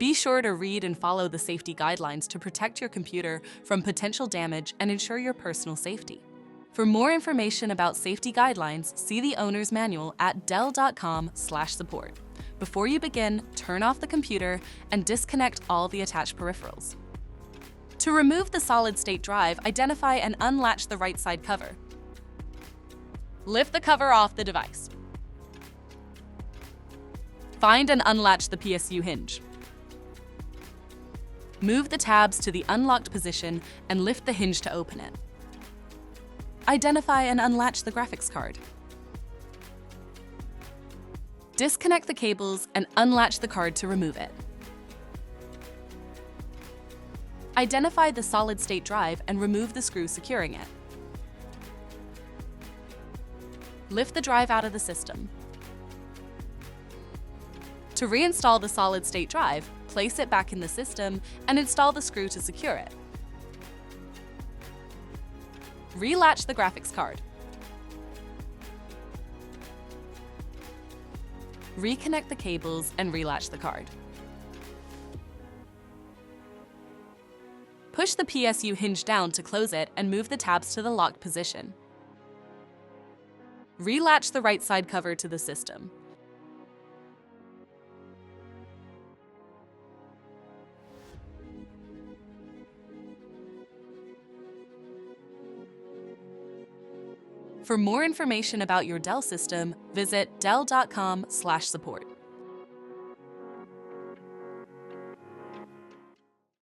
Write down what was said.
Be sure to read and follow the safety guidelines to protect your computer from potential damage and ensure your personal safety. For more information about safety guidelines, see the owner's manual at dell.com/support. Before you begin, turn off the computer and disconnect all the attached peripherals. To remove the solid-state drive, identify and unlatch the right side cover. Lift the cover off the device. Find and unlatch the PSU hinge. Move the tabs to the unlocked position and lift the hinge to open it. Identify and unlatch the graphics card. Disconnect the cables and unlatch the card to remove it. Identify the solid-state drive and remove the screw securing it. Lift the drive out of the system. To reinstall the solid-state drive, place it back in the system and install the screw to secure it. Relatch the graphics card. Reconnect the cables and relatch the card. Push the PSU hinge down to close it and move the tabs to the locked position. Relatch the right side cover to the system. For more information about your Dell system, visit dell.com/support.